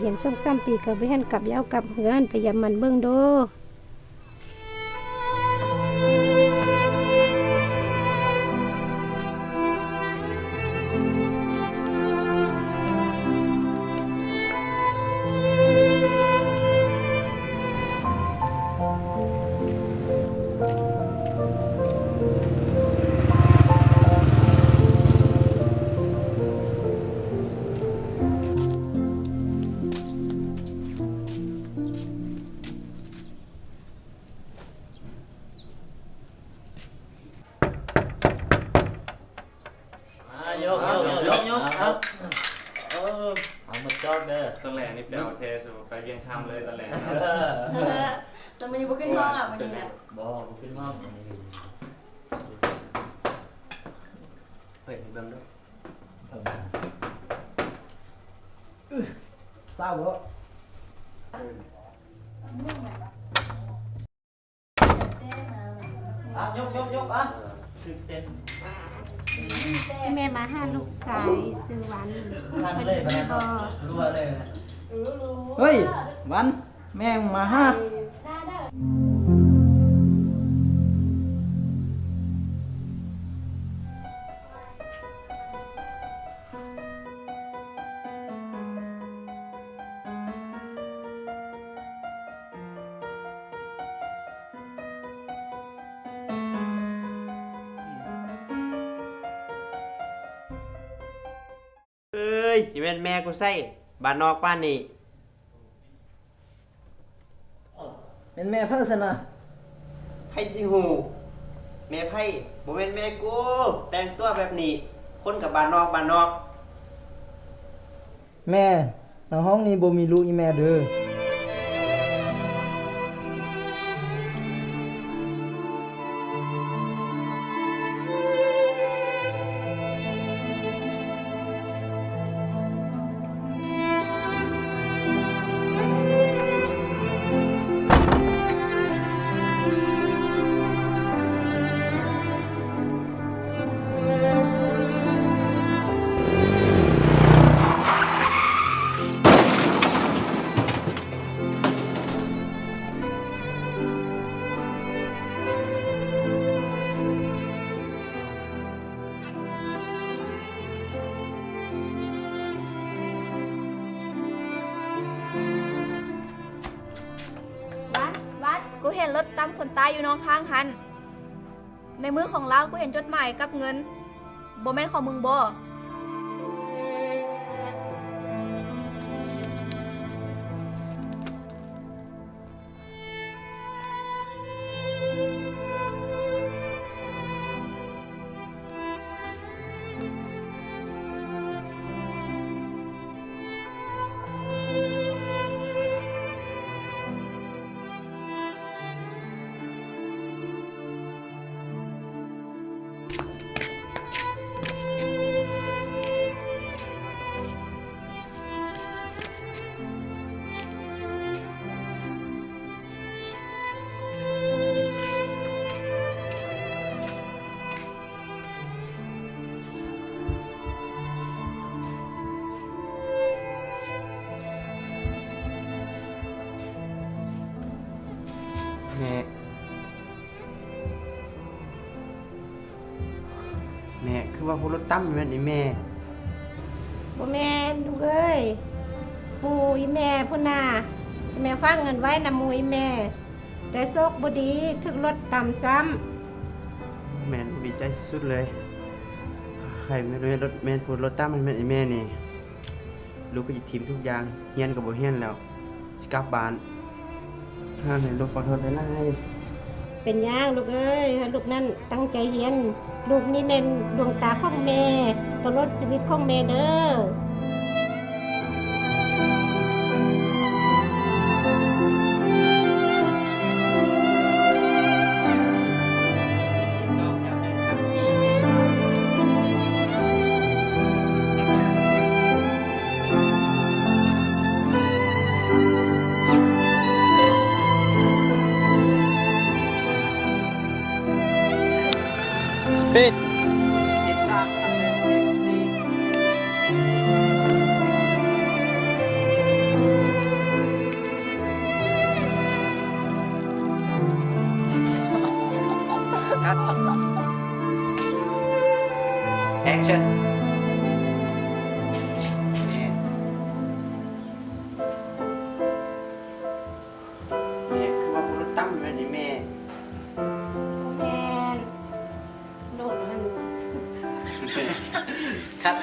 เห็นช่องซ้ำปีกับไปเห็นกับยาวกับเหือนไปยำมันเบิ่งโดครับเอามาจอดเด้อ ตอนแรกนี่ไปเอาเทสไปเวียงคำเลยตอนแรก จะมันยังบุขึ้นห้องอ่ะวันนี้นะ บ่ขึ้นห้องเฮ้ยเบิ่งดูเศร้าบ่ยกอ่ะถึกเส้น แม่มาหาลูกสายซื้อหวาน ทันเลยไปแล้วรัวเลยนะ เฮ้ยวันแม่งมาฮะเอ้ยจิแม่นแม่กูใส่บ้านนอกบ้านนี่ เป็นแม่เพิ่นซะนะ ไผสิฮู้แม่ไผบ่แม่นแม่กูแต่งตัวแบบนี้คนกับบ้านนอกบ้านนอก แม่ในห้องนี้บ่มีลูกอีแม่เด้อ วัดกูเห็นรถตามคนตายอยู่นอกทางหันในมือของเรากูเห็นจดหมายกับเงินบ่แม่นของมึงบ่ แม่คือว่าผู้รถตั้มแม่นอีแม่ บ่แม่ลูกเอ้ยปู่อีแม่พุ่นน่ะอีแม่ฝากเงินไว้นำหมู่อีแม่ แต่โชคบ่ดีถึกรถต่ำซ้ำ แม่ดีใจสุดเลยใครไม่รู้รถแม่ผู้รถตั้มมันแม่นอีแม่นี่ลูกก็จะทีมทุกอย่างเฮียนก็บ่เฮียนแล้วสิกลับบ้านถ้าให้ลูกขอโทษหลาย เป็นย่างลูกเอ้ยให้ลูกนั่นตั้งใจเรียน ลูกนี่เป็นดวงตาของแม่ตลอดชีวิตของแม่เด้อ ปิด Action แม่คือว่าพูดรถตั้มแม่นี่แม่ แม่นโดดมัน คัด